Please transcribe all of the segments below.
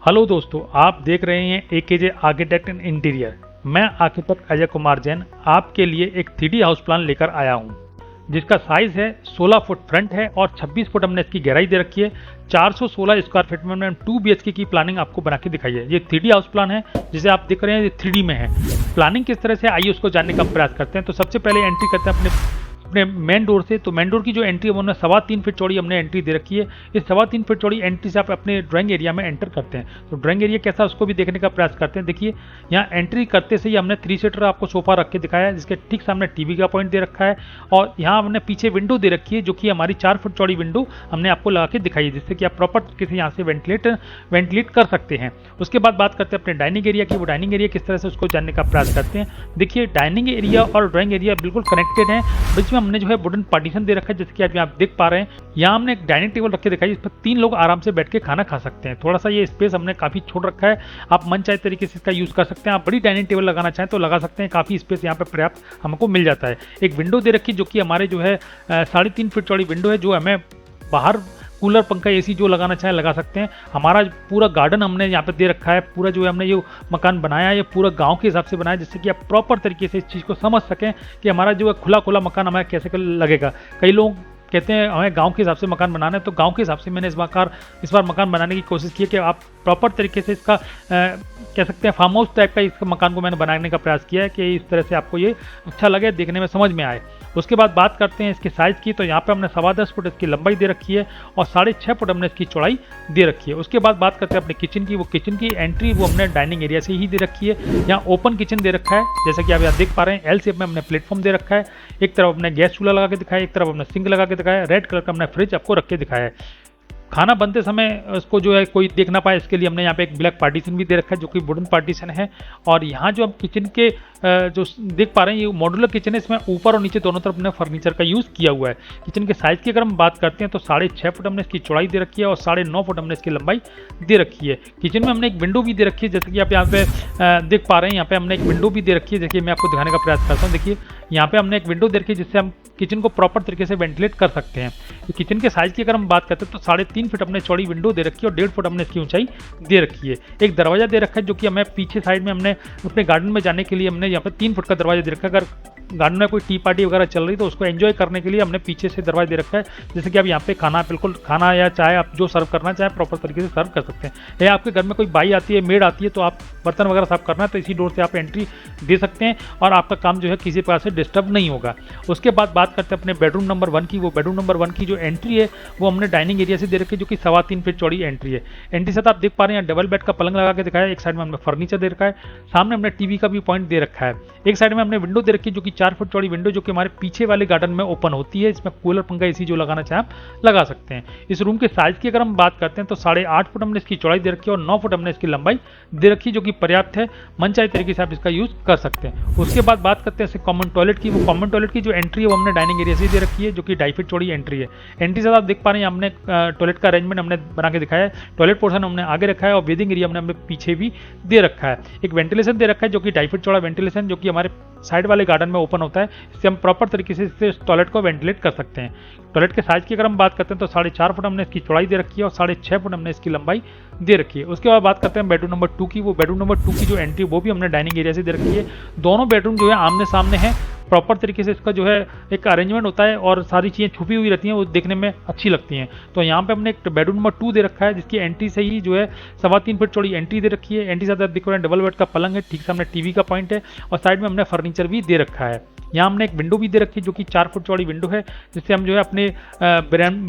Hello दोस्तों, आप देख रहे हैं AKJ आर्किटेक्ट एंड इंटीरियर। मैं आर्किटेक्ट अजय कुमार जैन आपके लिए एक 3D हाउस प्लान लेकर आया हूं, जिसका साइज है 16 फुट फ्रंट है और 26 फुट हमने इसकी गहराई दे रखी है। 416 स्क्वायर फीट में हमने 2 BHK की प्लानिंग आपको बना के दिखाई है। ये 3D हाउस प्लान है, जिसे आप देख रहे हैं, ये 3D में है। प्लानिंग किस तरह से, आइए उसको जानने का प्रयास करते हैं। तो सबसे पहले एंट्री करते हैं अपने मेन डोर से। तो मेन डोर की जो एंट्री है, उन्होंने 3.25 फीट चौड़ी हमने एंट्री दे रखी है। इस 3.25 फीट चौड़ी एंट्री से आप अपने ड्राइंग एरिया में एंटर करते हैं। तो ड्राइंग एरिया कैसा, उसको भी देखने का प्रयास करते हैं। देखिए, यहाँ एंट्री करते से ही हमने 3 सीटर आपको सोफा रख के दिखाया है, जिसके ठीक सामने टीवी का पॉइंट दे रखा है। और यहाँ हमने पीछे विंडो दे रखी है, जो कि हमारी 4 फुट चौड़ी विंडो हमने आपको लगा के दिखाई है, जिससे कि आप प्रॉपर तरीके से यहाँ से वेंटिलेट कर सकते हैं। उसके बाद बात करते हैं अपने डाइनिंग एरिया की। वो डाइनिंग एरिया किस तरह से, उसको जानने का प्रयास करते हैं। देखिए, डाइनिंग एरिया और ड्राइंग एरिया बिल्कुल कनेक्टेड है। बीच में हमने जो है वुडन पार्टीशन दे रखा है, जैसे कि आप यहाँ देख पा रहे हैं। यहाँ हमने एक डाइनिंग टेबल रख के दिखाई, इस पर 3 लोग आराम से बैठ के खाना खा सकते हैं। थोड़ा सा ये स्पेस हमने काफी छोड़ रखा है, आप मन चाहे तरीके से इसका यूज कर सकते हैं। आप बड़ी डाइनिंग टेबल लगाना चाहें तो लगा सकते हैं, काफी स्पेस यहाँ पे पर्याप्त हमको मिल जाता है। एक विंडो दे रखी, जो कि हमारे जो है 3.5 फीट चौड़ी विंडो है, जो हमें बाहर कूलर पंखा AC जो लगाना चाहे लगा सकते हैं। हमारा पूरा गार्डन हमने यहाँ पे दे रखा है। पूरा जो है हमने ये मकान बनाया है, ये पूरा गांव के हिसाब से बनाया है, जिससे कि आप प्रॉपर तरीके से इस चीज़ को समझ सकें कि हमारा जो है खुला खुला मकान हमें कैसे लगेगा। कई लोग कहते हैं हमें गांव के हिसाब से मकान बनाना है, तो गांव के हिसाब से मैंने इस बार मकान बनाने की कोशिश की है कि आप प्रॉपर तरीके से इसका कह सकते हैं फार्म हाउस टाइप का इस मकान को मैंने बनाने का प्रयास किया है, कि इस तरह से आपको ये अच्छा लगे, देखने में समझ में आए। उसके बाद बात करते हैं इसके साइज़ की। तो यहाँ पे हमने 10.25 फुट इसकी लंबाई दे रखी है और 6.5 फुट हमने इसकी चौड़ाई दे रखी है। उसके बाद बात करते हैं अपने किचन की। वो किचन की एंट्री वो हमने डाइनिंग एरिया से ही दे रखी है। यहाँ ओपन किचन दे रखा है, जैसा कि आप यहाँ देख पा रहे हैं। L शेप में हमने प्लेटफॉर्म दे रखा है। एक तरफ हमने गैस चूल्हा लगा के दिखाया, एक तरफ हमने सिंक लगा के दिखाया। रेड कलर का हमने फ्रिज आपको रख के दिखाया है। खाना बनते समय उसको जो है कोई देख ना पाए, इसके लिए हमने यहाँ पे एक ब्लैक पार्टीशन भी दे रखा है, जो कि वुडन पार्टीशन है। और यहाँ जो हम किचन के जो देख पा रहे हैं, ये मॉड्यूलर किचन है। इसमें ऊपर और नीचे दोनों तरफ हमने फर्नीचर का यूज़ किया हुआ है। किचन के साइज़ की अगर हम बात करते हैं, तो 6.5 फुट हमने इसकी चौड़ाई दे रखी है और 9.5 फुट हमने इसकी लंबाई दे रखी है। किचन में हमने एक विंडो भी दे रखी है, जैसे कि आप यहाँ पे देख पा रहे हैं। यहाँ पे हमने एक विंडो भी दे रखी है, जैसे मैं आपको दिखाने का प्रयास करता हूँ। देखिए, यहाँ पे हमने एक विंडो दे रखी है, जिससे हम किचन को प्रॉपर तरीके से वेंटिलेट कर सकते हैं। तो किचन के साइज़ की अगर हम बात करते हैं, तो 3.5 फीट हमने चौड़ी विंडो दे रखी है और 1.5 फुट हमने इसकी ऊंचाई दे रखी है। एक दरवाजा दे रखा है, जो कि हमें पीछे साइड में हमने अपने गार्डन में जाने के लिए हमने यहाँ पे 3 फुट का दरवाजा दे रखा है। अगर गार्डन में कोई टी पार्टी वगैरह चल रही तो उसको एंजॉय करने के लिए हमने पीछे से दरवाजा दे रखा है, जैसे कि आप यहाँ पे खाना या चाय आप जो सर्व करना चाहे प्रॉपर तरीके से सर्व कर सकते हैं। या आपके घर में कोई बाई आती है, मेड आती है, तो आप बर्तन वगैरह साफ करना है तो इसी डोर से आप एंट्री दे सकते हैं और आपका काम जो है किसी प्रकार से डिस्टर्ब नहीं होगा। उसके बाद बात करते हैं अपने बेडरूम नंबर 1 की। वो बेडरूम नंबर 1 की जो एंट्री है, वो हमने डाइनिंग एरिया से दे रखी है, जो कि 3.25 फीट चौड़ी एंट्री है। एंट्री से आप देख पा रहे हैं, डबल बेड का पलंग लगा के दिखाया है। एक साइड में हमने फर्नीचर दे रखा है, सामने हमने टीवी का भी पॉइंट दे रखा है। एक साइड में हमने विंडो दे रखी है, जो कि 4 फुट चौड़ी विंडो, जो कि हमारे पीछे वाले गार्डन में ओपन होती है। इसमें कूलर पंखा AC जो लगाना चाहे आप लगा सकते हैं। इस रूम के साइज की अगर हम बात करते हैं, तो 8.5 फुट हमने इसकी चौड़ाई दे रखी है और 9 फुट हमने इसकी लंबाई दे रखी है, जो कि पर्याप्त है। मनचाहे तरीके से आप इसका यूज कर सकते हैं। उसके बाद बात करते हैं कॉमन टॉयलेट की। वो कॉमन टॉयलेट की जो एंट्री है, वो हमने डाइनिंग एरिया से दे रखी है, जो कि 2.5 फीट चौड़ी एंट्री है। एंट्री से आप देख पा रहे हैं, हमने टॉयलेट का अरेंजमेंट हमने बना के दिखाया है। टॉयलेट पोर्शन हमने आगे रखा है और वेदिंग एरिया हमने पीछे भी दे रखा है। एक वेंटिलेशन दे रखा है, जो कि 2.5 फीट चौड़ा वेंटिलेशन, जो कि हमारे साइड वाले गार्डन में ओपन होता है। इससे हम प्रॉपर तरीके से इस टॉयलेट को वेंटिलेट कर सकते हैं। टॉयलेट के साइज की अगर हम बात करते हैं, तो 4.5 फुट हमने इसकी चौड़ाई दे रखी है और 6.5 फुट हमने इसकी लंबाई दे रखी है। उसके बाद बात करते हैं बेडरूम नंबर 2 की। वो बेडरूम नंबर 2 की जो एंट्री, वो भी हमने डाइनिंग एरिया से दे रखी है। दोनों बेडरूम जो है आमने सामने है। प्रॉपर तरीके से इसका जो है एक अरेंजमेंट होता है और सारी चीज़ें छुपी हुई रहती हैं, वो देखने में अच्छी लगती हैं। तो यहाँ पे हमने एक बेडरूम नंबर 2 दे रखा है, जिसकी एंट्री से ही जो है 3.25 फीट चौड़ी एंट्री दे रखी है। एंट्री से देख रहे हैं, डबल बेड का पलंग है, ठीक सामने टीवी का पॉइंट है और साइड में हमने फर्नीचर भी दे रखा है। यहाँ हमने एक विंडो भी दे रखी है, जो कि 4 फुट चौड़ी विंडो है, जिससे हम जो है अपने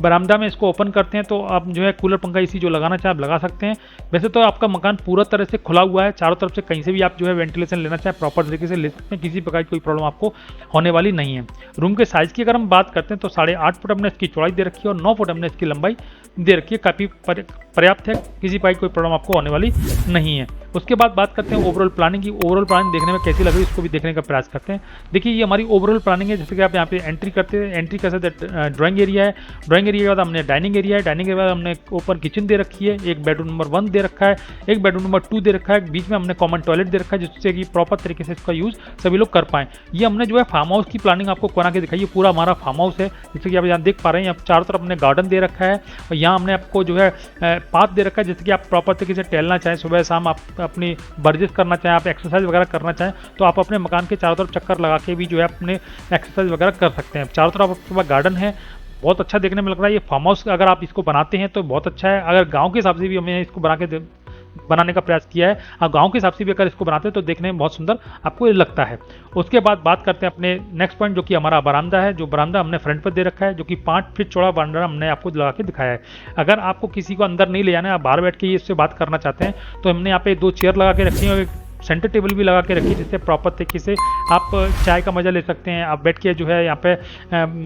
बरामदा में इसको ओपन करते हैं, तो आप जो है कूलर पंखा AC जो लगाना चाहे आप लगा सकते हैं। वैसे तो आपका मकान पूरा तरह से खुला हुआ है, चारों तरफ से कहीं से भी आप जो है वेंटिलेशन लेना चाहे प्रॉपर तरीके से ले सकते हैं। किसी प्रकार की कोई प्रॉब्लम आपको होने वाली नहीं है। रूम के साइज की अगर हम बात करते हैं, तो 8.5 फुट हमने इसकी चौड़ाई दे रखी है और 9 फुट हमने इसकी लंबाई दे रखी है। काफ़ी पर्याप्त है, किसी प्रकार की कोई प्रॉब्लम आपको होने वाली नहीं है। उसके बाद बात करते हैं ओवरऑल प्लानिंग की। ओवरऑल प्लानिंग देखने में कैसी लग रही है, इसको भी देखने का प्रयास करते हैं। देखिए, ये हमारी हमारी ओवरऑल प्लानिंग है। जैसे कि आप यहाँ पे एंट्री करते हैं, एंट्री कर सकते हैं, ड्राइंग एरिया है, ड्राइंग एरिया के बाद हमने डाइनिंग एरिया है, डाइनिंग के बाद हमने ओपन किचन दे रखी है, एक बेडरूम नंबर 1 दे रखा है, एक बेडरूम नंबर 2 दे रखा है, बीच में हमने कॉमन टॉयलेट दे रखा है जिससे कि प्रॉपर तरीके से इसका यूज़ सभी लोग कर पाएँ। ये हमने जो है फार्म हाउस की प्लानिंग आपको बना के दिखाई है। पूरा हमारा फार्म हाउस है, जैसे कि आप यहाँ देख पा रहे हैं। यहाँ चारों तरफ हमने गार्डन दे रखा है और यहाँ हमने आपको जो है पाथ दे रखा है, जैसे कि आप प्रॉपर तरीके से टहलना चाहें, सुबह शाम आप अपनी वर्जिश करना चाहें, आप एक्सरसाइज वगैरह करना चाहें तो आप अपने मकान के चारों तरफ चक्कर लगा के भी जो है अपने एक्सरसाइज वगैरह कर सकते हैं। चारों तरफ आपके पास गार्डन है, बहुत अच्छा देखने में लग रहा है। ये फार्म हाउस अगर आप इसको बनाते हैं तो बहुत अच्छा है। अगर गांव के हिसाब से भी हमने इसको बनाने का प्रयास किया है, आप गांव के हिसाब से भी अगर इसको बनाते हैं तो देखने में बहुत सुंदर आपको ये लगता है। उसके बाद बात करते हैं अपने नेक्स्ट पॉइंट, जो कि हमारा बरामदा है। जो बरामदा हमने फ्रंट पर दे रखा है, जो कि 5 फीट चौड़ा बरामदा हमने आपको लगा के दिखाया है। अगर आपको किसी को अंदर नहीं ले जाना है, आप बाहर बैठ के इससे बात करना चाहते हैं तो हमने यहाँ पे 2 चेयर लगा के रखी है और एक सेंटर टेबल भी लगा के रखी है, जिससे प्रॉपर तरीके से आप चाय का मजा ले सकते हैं। आप बैठ के जो है यहाँ पे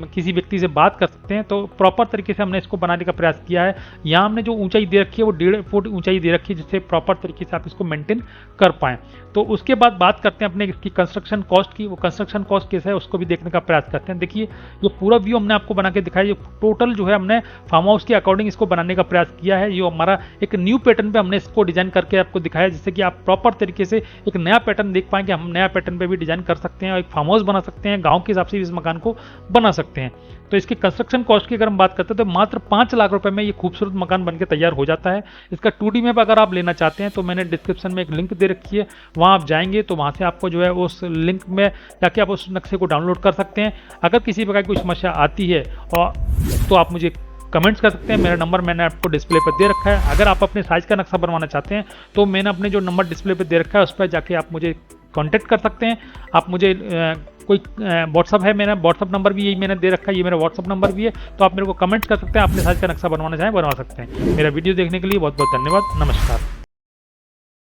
किसी व्यक्ति से बात कर सकते हैं। तो प्रॉपर तरीके से हमने इसको बनाने का प्रयास किया है। यहाँ हमने जो ऊंचाई दे रखी है वो 1.5 फुट ऊंचाई दे रखी है, जिससे प्रॉपर तरीके से आप इसको मेंटेन कर पाएँ। तो उसके बाद बात करते हैं अपने इसकी कंस्ट्रक्शन कॉस्ट की। वो कंस्ट्रक्शन कॉस्ट कैसा है उसको भी देखने का प्रयास करते हैं। देखिए ये पूरा व्यू हमने आपको बना के दिखाया। ये टोटल जो है हमने फार्म हाउस के अकॉर्डिंग इसको बनाने का प्रयास किया है। ये हमारा एक न्यू पैटर्न पे हमने इसको डिजाइन करके आपको दिखाया, जिससे कि आप प्रॉपर तरीके से एक नया पैटर्न देख पाएंगे। हम नया पैटर्न पे भी डिजाइन कर सकते हैं और एक फार्म हाउस बना सकते हैं, गांव के हिसाब से भी इस मकान को बना सकते हैं। तो इसकी कंस्ट्रक्शन कॉस्ट की अगर हम बात करते हैं तो मात्र 5 लाख रुपए में ये खूबसूरत मकान बनके तैयार हो जाता है। इसका 2D मैप अगर आप लेना चाहते हैं तो मैंने डिस्क्रिप्शन में एक लिंक दे रखी है, वहाँ आप जाएंगे तो वहाँ से आपको जो है उस लिंक में जाके आप उस नक्शे को डाउनलोड कर सकते हैं। अगर किसी प्रकार की कोई समस्या आती है और तो आप मुझे कमेंट्स कर सकते हैं। मेरा नंबर मैंने आपको डिस्प्ले पर दे रखा है। अगर आप अपने साइज का नक्शा बनवाना चाहते हैं तो मैंने अपने जो नंबर डिस्प्ले पर दे रखा है उस पर जाके आप मुझे कांटेक्ट कर सकते हैं। आप मुझे कोई व्हाट्सअप है, मेरा व्हाट्सअप नंबर भी यही मैंने दे रखा है, ये मेरा व्हाट्सअप नंबर भी है। तो आप मेरे को कमेंट कर सकते हैं, अपने साइज का नक्शा बनवाना चाहें बनवा सकते हैं। मेरा वीडियो देखने के लिए बहुत बहुत धन्यवाद। नमस्कार।